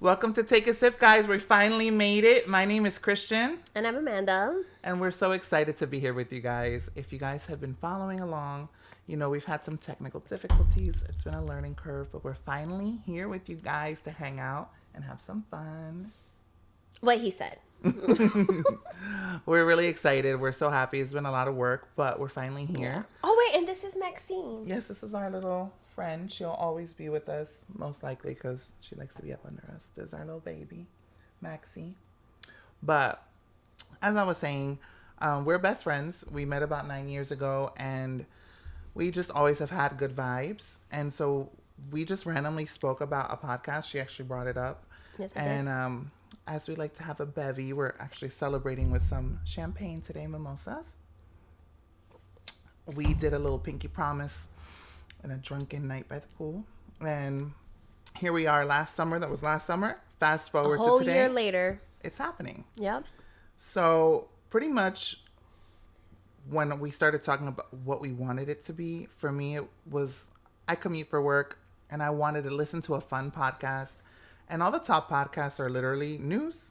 Welcome to Take a Sip, guys. We finally made it. My name is Christian. And I'm Amanda. And we're so excited to be here with you guys. If you guys have been following along, you know we've had some technical difficulties. It's been a learning curve, but we're finally here with you guys to hang out and have some fun. What he said. We're really excited. We're so happy. It's been a lot of work, but we're finally here. Yeah. Oh, wait, and this is Maxine. Yes, this is our little friend. She'll always be with us, most likely, because she likes to be up under us. There's our little baby, Maxie. But as I was saying, we're best friends. We met about 9 years ago, and we just always have had good vibes. And so we just randomly spoke about a podcast. She actually brought it up. Yes, and as we like to have a bevy, we're actually celebrating with some champagne today, mimosas. We did a little pinky promise and a drunken night by the pool. And here we are last summer. That was last summer. Fast forward to today. A whole year later. It's happening. Yep. So pretty much when we started talking about what we wanted it to be, for me, it was I commute for work and I wanted to listen to a fun podcast. And all the top podcasts are literally news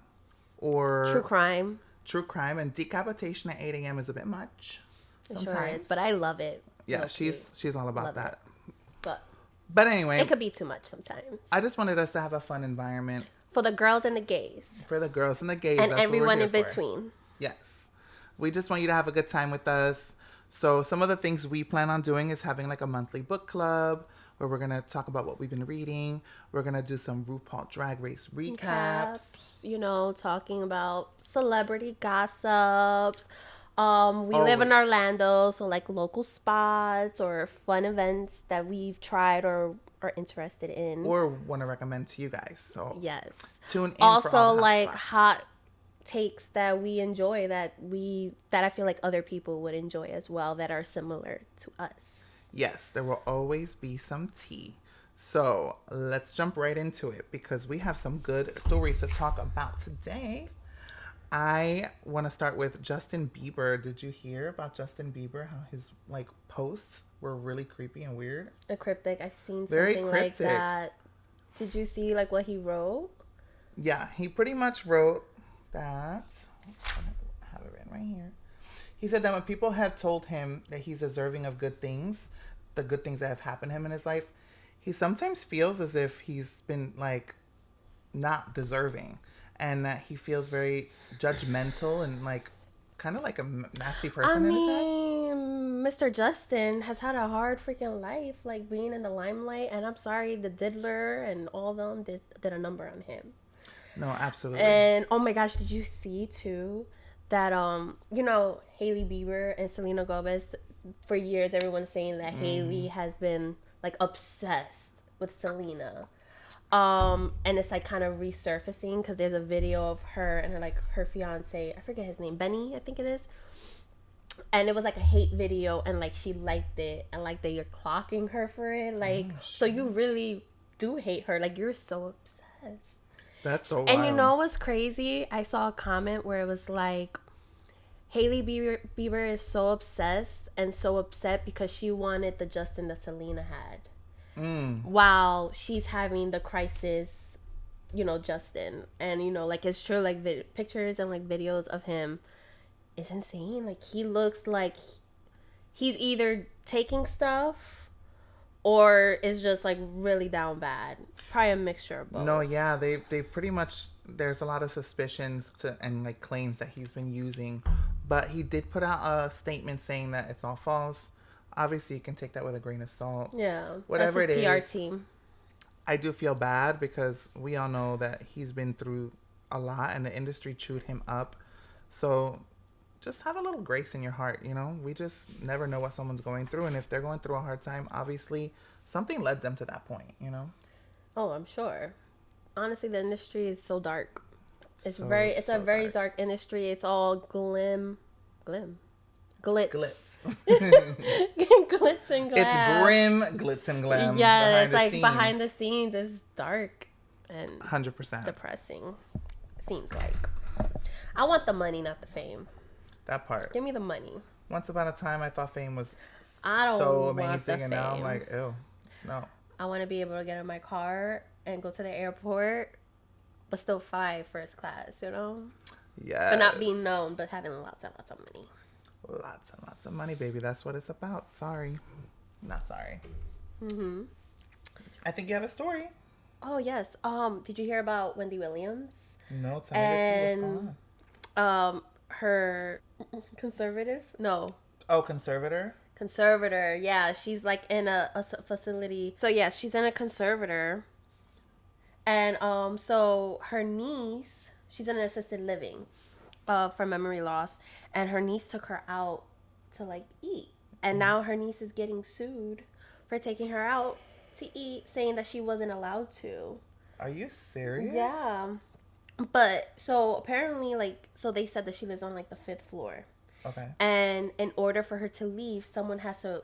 or true crime. True crime, and decapitation at 8 a.m. is a bit much. It sure is, but I love it. Yeah, she's all about that. But anyway, it could be too much sometimes. I just wanted us to have a fun environment for the girls and the gays. For the girls and the gays, and everyone in between. Yes, we just want you to have a good time with us. So some of the things we plan on doing is having like a monthly book club where we're gonna talk about what we've been reading. We're gonna do some RuPaul Drag Race recaps. You know, talking about celebrity gossips. We live in Orlando, so like local spots or fun events that we've tried or are interested in, or want to recommend to you guys. So yes, tune in. Also, for all the like spots. hot takes that we enjoy that I feel like other people would enjoy as well that are similar to us. Yes, there will always be some tea. So let's jump right into it because we have some good stories to talk about today. I want to start with Justin Bieber. Did you hear about Justin Bieber? How his like posts were really creepy and weird? A cryptic. I've seen Very something cryptic. Like that. Did you see like what he wrote? Yeah, he pretty much wrote that. I have it written right here. He said that when people have told him that he's deserving of good things, the good things that have happened to him in his life, he sometimes feels as if he's been like not deserving. And that he feels very judgmental and like kind of like a nasty person in his head. Mr. Justin has had a hard freaking life, like being in the limelight. And I'm sorry, the Diddler and all of them did a number on him. No, absolutely. And oh my gosh, did you see too that you know, Hailey Bieber and Selena Gomez? For years, everyone's saying that Hailey has been like obsessed with Selena. And it's like kind of resurfacing because there's a video of her and her fiance, I forget his name, Benny, I think it is. And it was like a hate video, and like she liked it, and like you're clocking her for it, like so you really do hate her, like you're so obsessed. That's so wild. And you know what's crazy? I saw a comment where it was like, Hailey Bieber is so obsessed and so upset because she wanted the Justin that Selena had. While she's having the crisis, you know, Justin. And, you know, like, it's true, like, pictures and, like, videos of him is insane. Like, he looks like he's either taking stuff or is just, like, really down bad. Probably a mixture of both. No, yeah, they pretty much, there's a lot of suspicions and, like, claims that he's been using. But he did put out a statement saying that it's all false. Obviously, you can take that with a grain of salt. Yeah. Whatever it is. PR team. I do feel bad because we all know that he's been through a lot and the industry chewed him up. So just have a little grace in your heart, you know? We just never know what someone's going through. And if they're going through a hard time, obviously something led them to that point, you know? Oh, I'm sure. Honestly, the industry is so dark. It's so a very dark industry. It's all glitz. Glitz. Glitz and glam. It's grim, glitz and glam. Yeah, it's like behind the scenes. It's dark and 100% depressing. Seems like. I want the money, not the fame. That part. Give me the money. Once upon a time, I thought fame was so so amazing, amazing, and now I'm like, ew, no. I want to be able to get in my car and go to the airport but still fly first class, you know? Yes. For not being known, but having lots and lots of money. Lots and lots of money, baby. That's what it's about. Sorry. Not sorry. Mm-hmm. I think you have a story. Oh, yes. Did you hear about Wendy Williams? No, tell me the tea. What's going on? Her conservative? No. Oh, conservator? Conservator. Yeah, she's like in a facility. So, yes, she's in a conservator. And so her niece, she's in an assisted living for memory loss. And her niece took her out to like eat. And now her niece is getting sued for taking her out to eat, saying that she wasn't allowed to. Are you serious? Yeah. But so apparently, like, so they said that she lives on like the 5th floor. Okay. And in order for her to leave, someone has to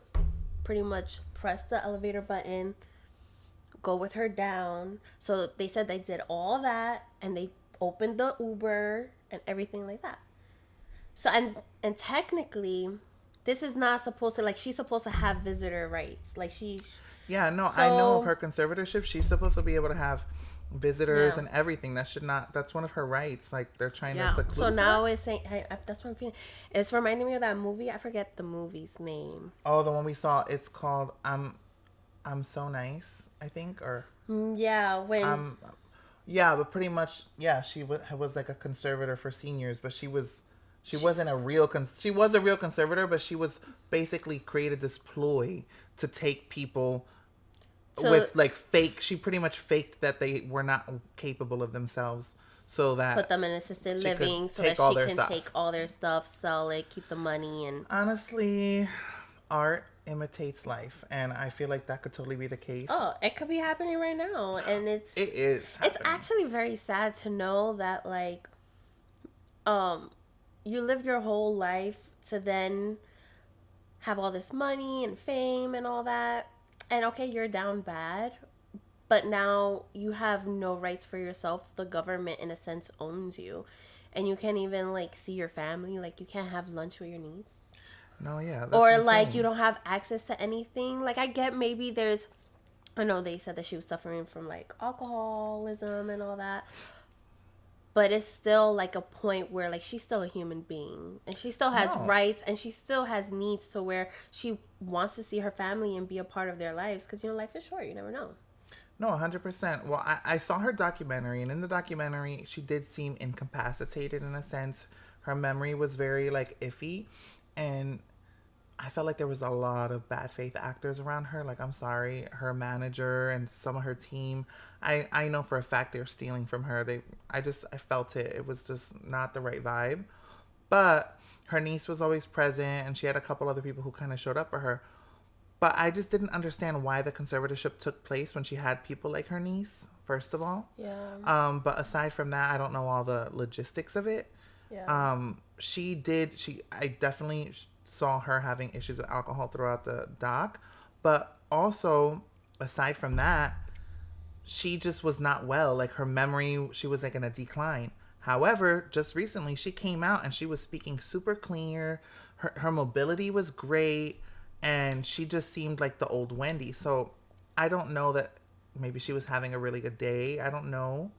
pretty much press the elevator button, go with her down. So they said they did all that and they opened the Uber and everything like that. So and technically, this is not supposed to, like, she's supposed to have visitor rights. Like she's Yeah, no, so, I know of her conservatorship. She's supposed to be able to have visitors Yeah. and everything. That should not. That's one of her rights. Like they're trying yeah. to seclude So her. now it's saying, hey, that's what I'm feeling. It's reminding me of that movie. I forget the movie's name. Oh, the one we saw. It's called I'm So Nice, I think, or Yeah, when yeah, but pretty much, yeah. She was like a conservator for seniors, but she wasn't a real she was a real conservator, but she was basically created this ploy to take people with like fake. She pretty much faked that they were not capable of themselves, so that put them in assisted she could living so take that all she their can stuff. take all their stuff, sell it, keep the money, and Honestly, art imitates life, and I feel like that could totally be the case. oh, it could be happening right now, and It is. it's happening. actually very sad to know that, like, you live your whole life to then have all this money and fame and all that, and okay, you're down bad, but now you have no rights for yourself. The government, in a sense, owns you, and you can't even like see your family. Like, you can't have lunch with your niece. No, yeah, that's Or insane. like you don't have access to anything. Like, I get maybe there's, I know they said that she was suffering from like alcoholism and all that, but it's still like a point where like she's still a human being and she still has No. rights and she still has needs to where she wants to see her family and be a part of their lives, because you know, life is short, you never know. No, 100%. Well, I saw her documentary, and in the documentary, she did seem incapacitated in a sense. Her memory was very, like, iffy, and I felt like there was a lot of bad faith actors around her. Like, I'm sorry, her manager and some of her team, I know for a fact they're stealing from her. I felt it. It was just not the right vibe. But her niece was always present, and she had a couple other people who kind of showed up for her. But I just didn't understand why the conservatorship took place when she had people like her niece, first of all. Yeah. But aside from that, I don't know all the logistics of it. Yeah. I definitely saw her having issues with alcohol throughout the doc. But also, aside from that, she just was not well. Like her memory, she was like in a decline. However, just recently she came out and she was speaking super clear. Her mobility was great, and she just seemed like the old Wendy. So I don't know that maybe she was having a really good day. I don't know.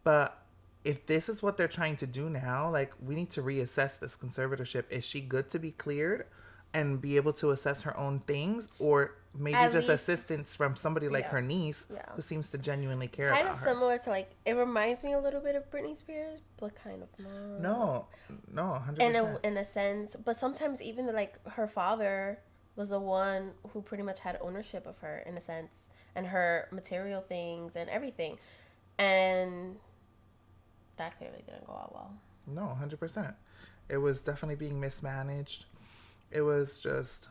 But if this is what they're trying to do now, like we need to reassess this conservatorship. Is she good to be cleared and be able to assess her own things, or maybe At just least- assistance from somebody like Yeah. her niece Yeah. who seems to genuinely care Kind about of her? similar to, like, it reminds me a little bit of Britney Spears, but kind of not. No, 100%. In a sense, but sometimes even like her father was the one who pretty much had ownership of her in a sense, and her material things and everything, and that clearly didn't go out well. No, 100%. It was definitely being mismanaged. It was just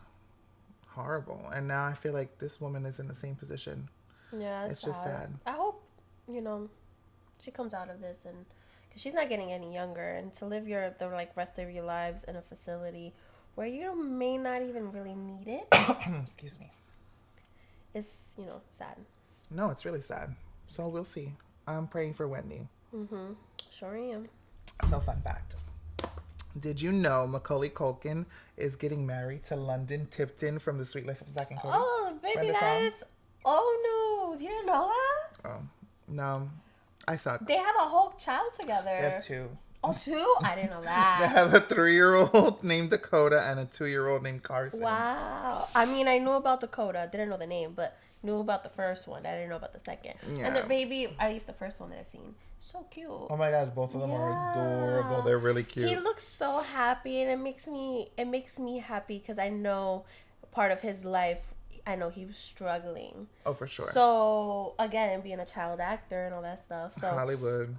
horrible. And now I feel like this woman is in the same position. Yeah, It's just sad. I hope, you know, she comes out of this, and because she's not getting any younger, and to live the like rest of your lives in a facility where you may not even really need it Excuse me. is, you know, sad. No, it's really sad. So we'll see. I'm praying for Wendy. Mm-hmm. Sure am. So, fun fact. Did you know Macaulay Culkin is getting married to London Tipton from The Sweet Life of Zack and Cody? Oh, baby, Remember the song? that's old news. You didn't know that? Oh, no. I suck. They have a whole child together. They have 2. Oh, 2? I didn't know that. They have a 3-year-old named Dakota and a 2-year-old named Carson. Wow. I mean, I knew about Dakota. Didn't know the name, but knew about the first one. I didn't know about the second. Yeah. And the baby, at least the first one that I've seen, so cute. Oh my gosh, both of them are adorable. They're really cute. He looks so happy, and it makes me happy because I know part of his life. I know he was struggling. Oh, for sure. So again, being a child actor and all that stuff. So Hollywood.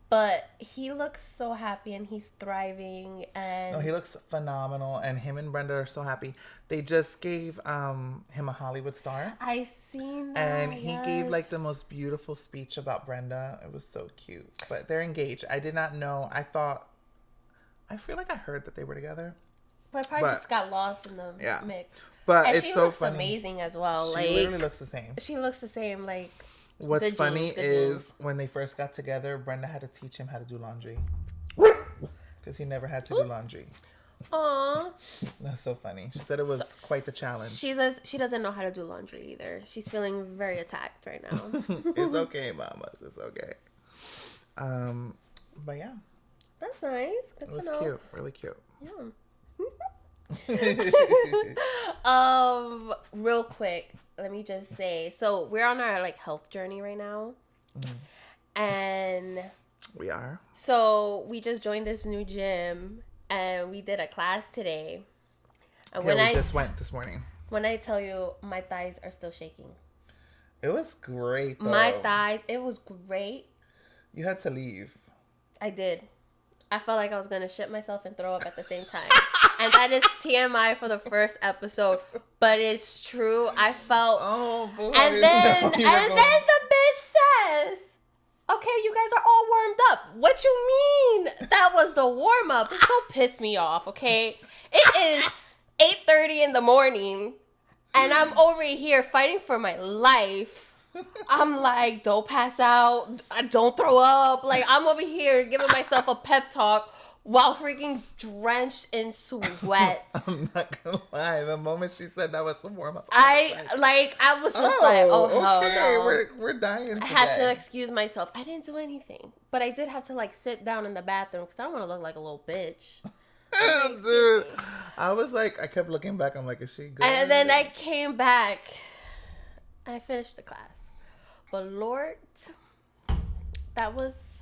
But he looks so happy and he's thriving, and No, he looks phenomenal, and him and Brenda are so happy. They just gave him a Hollywood star. I seen that. And he gave like the most beautiful speech about Brenda. It was so cute. But they're engaged. I did not know. I feel like I heard that they were together. But I probably just got lost in the mix. But and it's she so looks funny. Amazing as well. She like literally looks the same. She looks the same. Like what's funny is genes. When they first got together, Brenda had to teach him how to do laundry because he never had to do laundry. Aww. That's so funny. She said it was quite the challenge. She doesn't know how to do laundry either. She's feeling very attacked right now. It's okay, mamas. It's okay. But yeah. That's nice. Good to know. It was cute. Really cute. Yeah. Real quick, let me just say, so we're on our like health journey right now. And we are. So we just joined this new gym and we did a class today. And we just went this morning. When I tell you, my thighs are still shaking. It was great though. My thighs, it was great. You had to leave. I did. I felt like I was gonna shit myself and throw up at the same time. And that is TMI for the first episode, but it's true. I felt. Oh boy! And then the bitch says, "Okay, you guys are all warmed up." What you mean? That was the warm up. Don't piss me off, okay? It is 8:30 in the morning, and I'm over here fighting for my life. I'm like, don't pass out, don't throw up. Like, I'm over here giving myself a pep talk while freaking drenched in sweat. I'm not gonna lie. The moment she said that was the warm up, I was just like, oh hell no. We're dying. I had to excuse myself. I didn't do anything, but I did have to like sit down in the bathroom because I don't want to look like a little bitch. Dude, I was like, I kept looking back. I'm like, is she good? And then I came back. I finished the class. But Lord, that was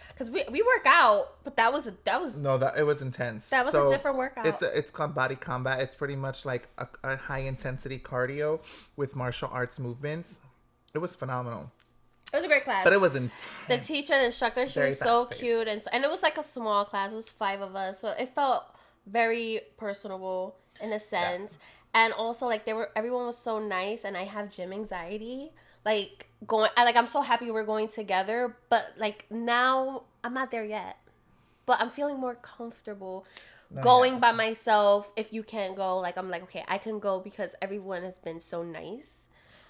because we work out, but that was it was intense. That was a different workout. It's called Body Combat. It's pretty much like a high intensity cardio with martial arts movements. It was phenomenal. It was a great class. But it was intense. The teacher, the instructor, she was so cute, and it was like a small class. It was 5 of us, so it felt very personable in a sense. Yeah. And also, like, everyone was so nice, and I have gym anxiety. Like, I'm so happy we're going together, but like now I'm not there yet. But I'm feeling more comfortable going by myself. If you can't go, like, I'm like, okay, I can go because everyone has been so nice.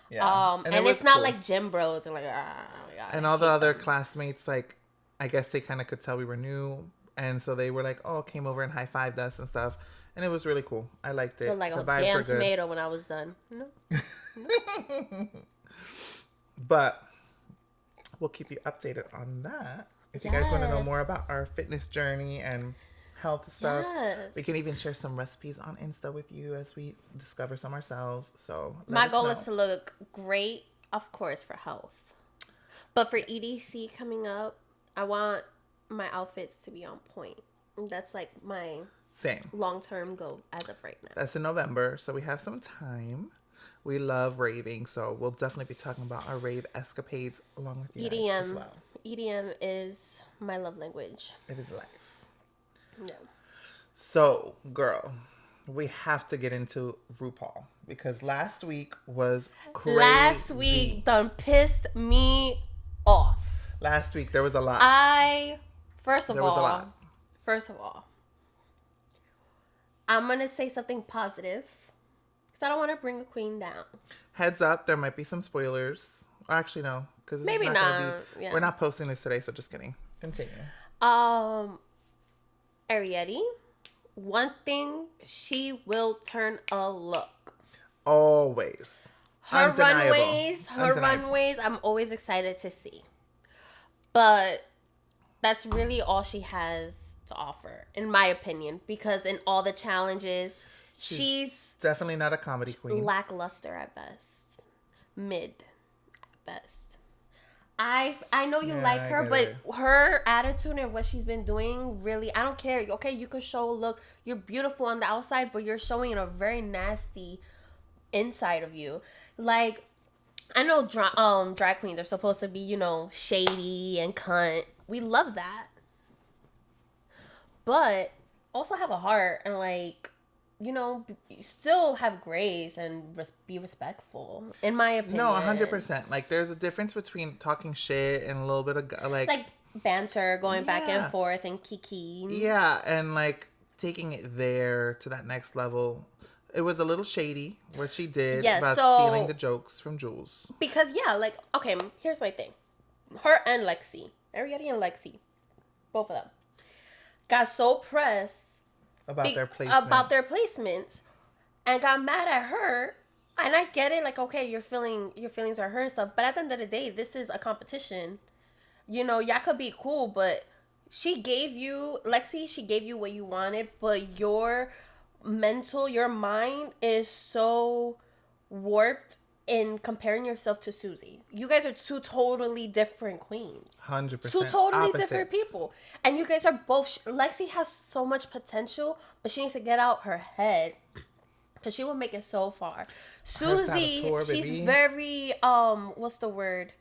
Yeah. And it's not like gym bros and like, and all the other classmates, like, I guess they kind of could tell we were new. And so they were like, oh, came over and high-fived us and stuff. And it was really cool. I liked it. Like a damn tomato when I was done. No. But we'll keep you updated on that. If you guys want to know more about our fitness journey and health stuff, we can even share some recipes on Insta with you as we discover some ourselves. So my goal is to look great, of course, for health. But for EDC coming up, I want my outfits to be on point. That's like my long-term goal as of right now. That's in November, so we have some time. We love raving, so we'll definitely be talking about our rave escapades along with you guys as well. EDM is my love language. It is life. Yeah. So, girl, we have to get into Rupaul because last week was crazy. Last week done pissed me off. Last week there was a lot. First of all, I'm gonna say something positive. I don't want to bring the queen down. Heads up, there might be some spoilers. Actually, no, because maybe not. We're not posting this today, so just kidding. Continue. Ariete, one thing, she will turn a look. Always. Her runways, I'm always excited to see. But that's really all she has to offer, in my opinion, because in all the challenges, she's definitely not a comedy queen. lackluster at best, mid at best. I know you like her, but her attitude and what she's been doing, really, I don't care. Okay, you could show, look, you're beautiful on the outside, but you're showing a very nasty inside of you. Like, I know drag queens are supposed to be, you know, shady and cunt. We love that. But also have a heart and, like, you know, still have grace and be respectful, in my opinion. No, 100%. Like, there's a difference between talking shit and a little bit of, like banter, going back and forth and kiki. Yeah, and, like, taking it there to that next level. It was a little shady what she did about stealing the jokes from Jules. Because, yeah, like, okay, here's my thing. Her and Lexi, Ariette and Lexi, both of them, got so pressed about their placements and got mad at her. And I get it, like, okay, your feelings are hurt and stuff, but at the end of the day, this is a competition. You know, y'all could be cool, but she gave you what you wanted, but your mind is so warped in comparing yourself to Susie. You guys are two totally different queens. 100%. Two totally different people. And you guys are both... Lexi has so much potential, but she needs to get out her head. Because she will make it so far. Susie, she's very... what's the word?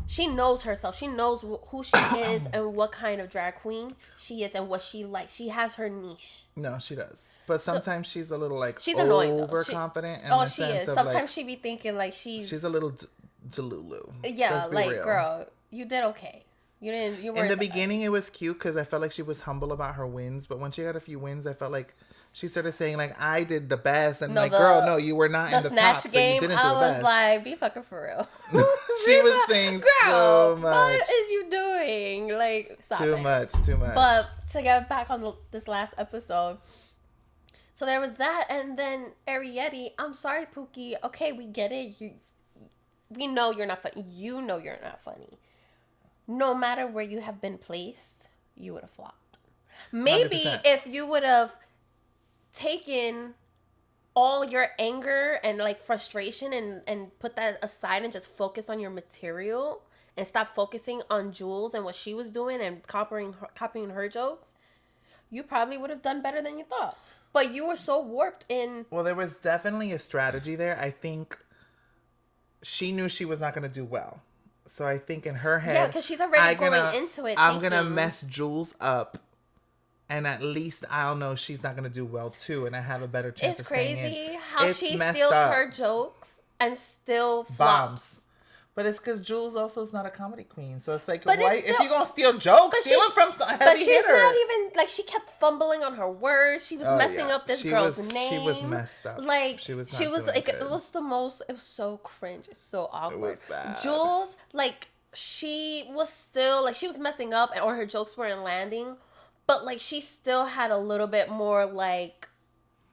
She knows herself. She knows who she is and what kind of drag queen she is and what she likes. She has her niche. No, she does. But sometimes she's a little, like, she's annoying, overconfident. She is. Sometimes she be thinking, like, she's a little delulu. Yeah, like, real. Girl, you did okay. You weren't. In the beginning, it was cute because I felt like she was humble about her wins. But when she got a few wins, I felt like she started saying, like, I did the best. And, girl, no, you were not in the top, so you didn't do the best. I was like, be fucking for real. She was saying so much. What is you doing? Like, stop Too it. much. But to get back on this last episode... So there was that, and then Ariette, I'm sorry, Pookie. Okay, we get it. We know you're not funny. You know you're not funny. No matter where you have been placed, you would have flopped. Maybe 100%. If you would have taken all your anger and, like, frustration and put that aside and just focused on your material and stop focusing on Jules and what she was doing and copying her jokes, you probably would have done better than you thought. But you were so warped in... Well, there was definitely a strategy there. I think she knew she was not going to do well. So I think in her head... Yeah, because she's already going into it I'm going to mess Jules up. And at least I'll know she's not going to do well, too. And I have a better chance of staying in. It's crazy how she steals her jokes and still flops. But it's because Jules also is not a comedy queen. So it's like, if you're going to steal jokes, steal them from a heavy hitter. But she's not even, like, she kept fumbling on her words. She was messing up this girl's name. She was messed up. Like, she was like, it was so cringe. It's so awkward. It was bad. Jules, like, she was still, like, she was messing up or her jokes weren't landing. But, like, she still had a little bit more, like,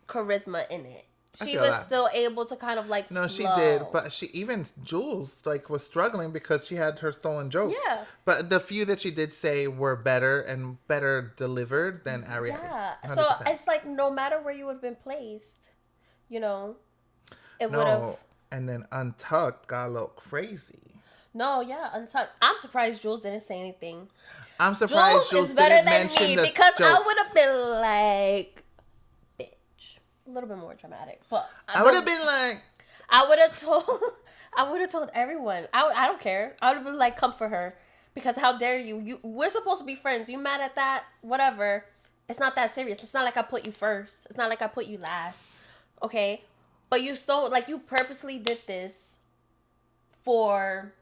charisma in it. She was still able to kind of, like, No, she did. But even Jules, like, was struggling because she had her stolen jokes. Yeah. But the few that she did say were better and better delivered than Ariette. Yeah. 100%. So it's like no matter where you would have been placed, you know, it would have. And then Untucked got a little crazy. No, yeah, Untucked. I'm surprised Jules didn't say anything. I'm surprised Jules is better didn't than mention me the because jokes. I would have been like, bitch, a little bit more dramatic. But I would have been like, I would have told everyone. I don't care. I would have been like, come for her because how dare you? We're supposed to be friends. You mad at that? Whatever. It's not that serious. It's not like I put you first. It's not like I put you last. Okay, but you stole. Like you purposely did this for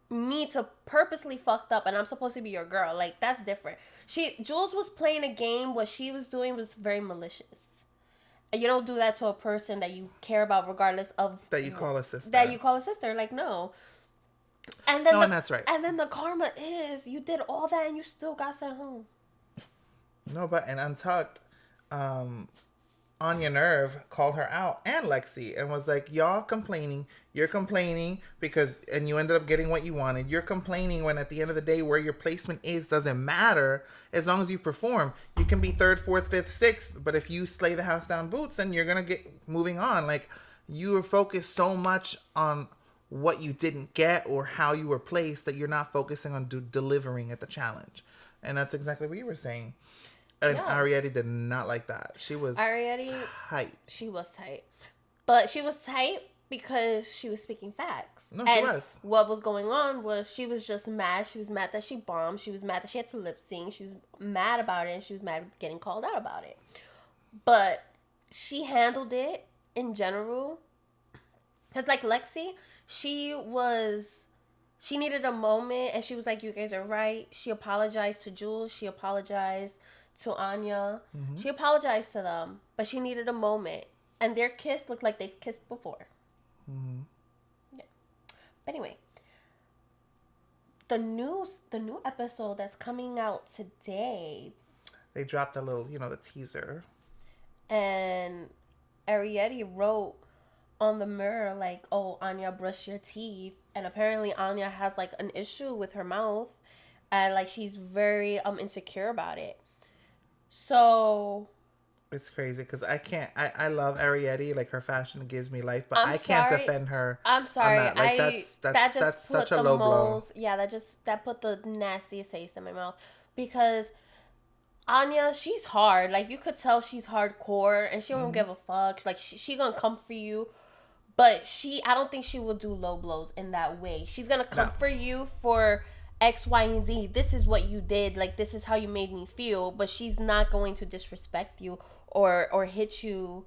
me to purposely fucked up, and I'm supposed to be your girl. Like that's different. Jules was playing a game. What she was doing was very malicious. And you don't do that to a person that you care about, regardless of that you call a sister. Like no. And then that's right. And then the karma is you did all that and you still got sent home. No, but in Untucked, on Anya Nerve called her out and Lexi and was like, y'all complaining. You're complaining and you ended up getting what you wanted. You're complaining when at the end of the day where your placement is doesn't matter as long as you perform. You can be third, fourth, fifth, sixth, but if you slay the house down boots, then you're going to get moving on. Like, you were focused so much on what you didn't get or how you were placed that you're not focusing on delivering at the challenge. And that's exactly what you were saying. And Ariette did not like that. She was tight. She was tight. But she was tight because she was speaking facts. No, she was. What was going on was she was just mad. She was mad that she bombed. She was mad that she had to lip sync. She was mad about it, and she was mad getting called out about it. But she handled it in general. Because like Lexi, she needed a moment, and she was like, you guys are right. She apologized to Jules. She apologized to Anya. Mm-hmm. She apologized to them, but she needed a moment. And their kiss looked like they've kissed before. Mm-hmm. Yeah. But anyway, the new episode that's coming out today. They dropped a little, the teaser. And Ariette wrote on the mirror, like, oh, Anya, brush your teeth. And apparently Anya has, like, an issue with her mouth. And, like, she's very insecure about it. So it's crazy because I love Ariette, like her fashion gives me life, but I can't defend her. I'm sorry. That. Like, that's such a low blow. Yeah, that put the nastiest taste in my mouth because Anya, she's hard. Like, you could tell she's hardcore and she won't give a fuck. Like, she gonna come for you, but I don't think she will do low blows in that way. She's gonna come for you for X, Y, and Z. This is what you did. Like, this is how you made me feel. But she's not going to disrespect you or hit you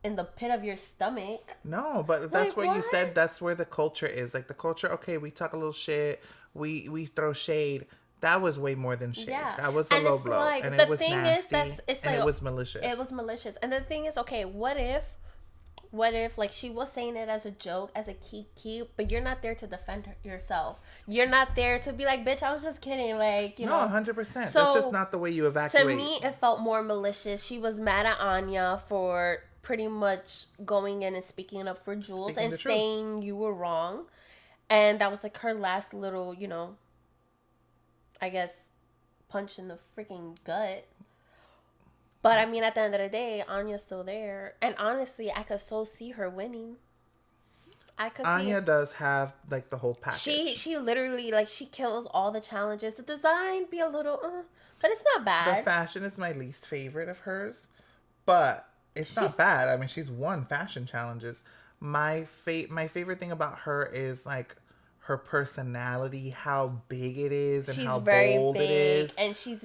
in the pit of your stomach. No, but that's what you said. That's where the culture is. Like, the culture, okay, we talk a little shit. We throw shade. That was way more than shade. Yeah. That was a low blow. Like, and the it was thing nasty. And it was malicious. It was malicious. And the thing is, okay, what if, like, she was saying it as a joke, as a kiki, but you're not there to defend yourself. You're not there to be like, bitch, I was just kidding. Like, No, 100%. So, that's just not the way you evacuate. To me, it felt more malicious. She was mad at Anya for pretty much going in and speaking up for Jules and saying you were wrong. And that was, like, her last little, I guess, punch in the freaking gut. But, I mean, at the end of the day, Anya's still there. And honestly, I could so see her winning. Anya does have, like, the whole package. She literally, like, she kills all the challenges. The design be a little, but it's not bad. The fashion is my least favorite of hers. But it's not bad. I mean, she's won fashion challenges. My favorite thing about her is, like, her personality, how big it is, and how bold it is. And she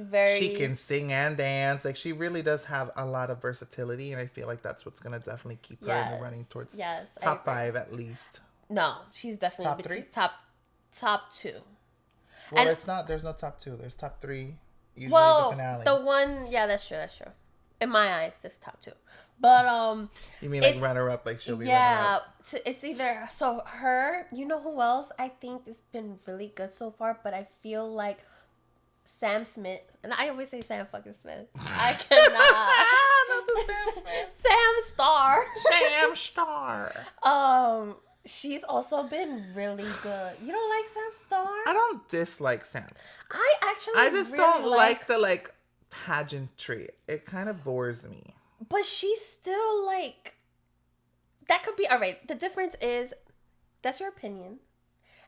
can sing and dance. Like, she really does have a lot of versatility, and I feel like that's what's gonna definitely keep her in the running towards top 5 at least. No, she's definitely top 3. Top 2. Well, and it's not. There's no top 2. There's top 3. Usually the finale. The one, yeah, that's true. In my eyes, there's top 2. But you mean like runner up, like she'll be runner up? Yeah, it's either her. You know who else I think has been really good so far, but I feel like Sam Smith, and I always say Sam fucking Smith. I cannot. Sam Star. Sam Star. She's also been really good. You don't like Sam Star? I don't dislike Sam. I just don't like the pageantry. It kind of bores me. But she's still, like, that could be, all right, the difference is, that's your opinion.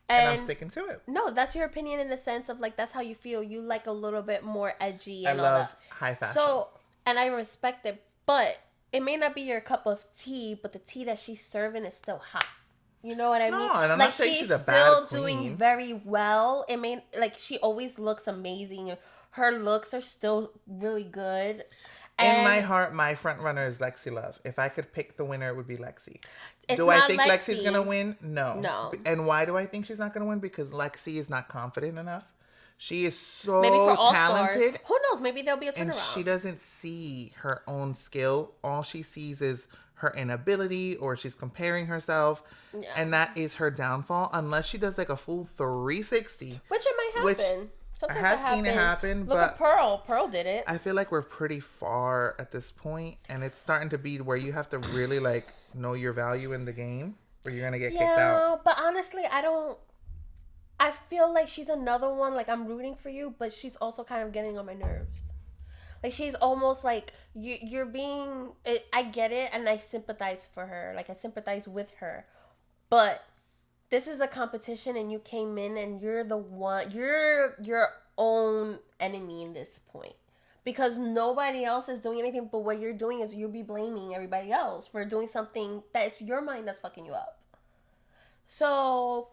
And I'm sticking to it. No, that's your opinion in the sense of, like, that's how you feel. You like a little bit more edgy and I love high fashion. So, and I respect it, but it may not be your cup of tea, but the tea that she's serving is still hot. You know what I mean? No, and I'm not saying she's a bad queen. She's still doing very well. It may, like, she always looks amazing. Her looks are still really good. In my heart, my front runner is Lexi Love. If I could pick the winner, it would be Lexi. Do I think Lexi's going to win? No. And why do I think she's not going to win? Because Lexi is not confident enough. She is so maybe for all talented. Stars. Who knows? Maybe there'll be a turnaround. And she doesn't see her own skill. All she sees is her inability, or she's comparing herself. Yeah. And that is her downfall. Unless she does like a full 360. Which it might happen. I Sometimes have seen it happen, Look but at Pearl. Pearl did it. I feel like we're pretty far at this point, and it's starting to be where you have to really like know your value in the game, or you're gonna get kicked out. Yeah, but honestly, I don't. I feel like she's another one. Like I'm rooting for you, but she's also kind of getting on my nerves. Like she's almost like you're being. I get it, and I sympathize for her. Like I sympathize with her, but this is a competition, and you came in, and you're the one. You're your own enemy in this point. Because nobody else is doing anything, but what you're doing is you'll be blaming everybody else for doing something that's your mind that's fucking you up. So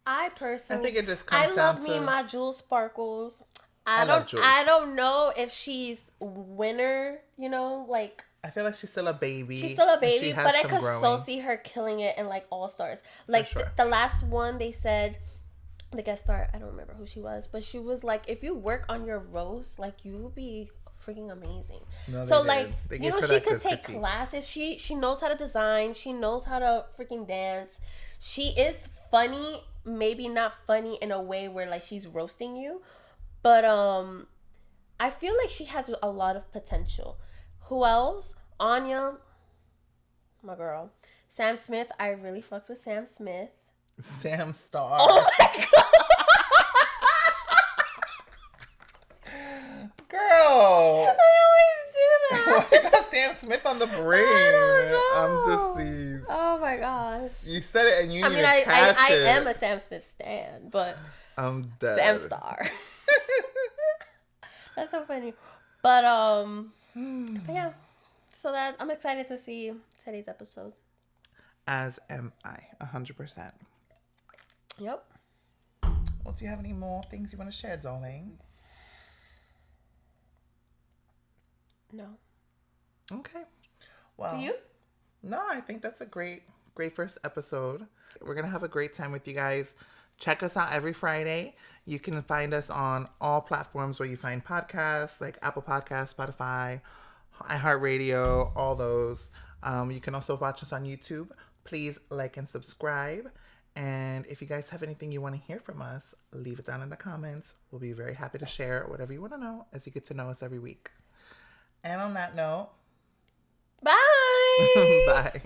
I personally, I think it just comes I down love to me my Jewel Sparkles. love Jules. I don't know if she's winner. You know, like I feel like she's still a baby. she's still a and baby, she has but I some could growing. so see her killing it in like All Stars. Like sure. the last one, they said the guest star. I don't remember who she was, but she was like, if you work on your roast, like you will be freaking amazing. No, So they like did. They you gave know, her she that could good take critique. classes. She knows how to design. She knows how to freaking dance. She is funny, maybe not funny in a way where like she's roasting you, but I feel like she has a lot of potential. Who else? Anya, my girl. Sam Smith. I really fucks with Sam Smith. Sam Star. Oh my god. Girl. I always do that. Why got Sam Smith on the brain? I I'm don't know. deceased. Oh my gosh. You said it and you I didn't mean, even I catch it. am a Sam Smith stan, but I'm dead. Sam Star. That's so funny. But yeah. So that I'm excited to see today's episode. As am I, 100%. Yep. Well, do you have any more things you want to share, darling? No. Okay. Well, Do you? No, I think that's a great first episode. We're going to have a great time with you guys. Check us out every Friday. You can find us on all platforms where you find podcasts, like Apple Podcasts, Spotify, iHeartRadio, all those. You can also watch us on YouTube. Please like and subscribe. And if you guys have anything you want to hear from us, leave it down in the comments. We'll be very happy to share whatever you want to know as you get to know us every week. And on that note, Bye. bye.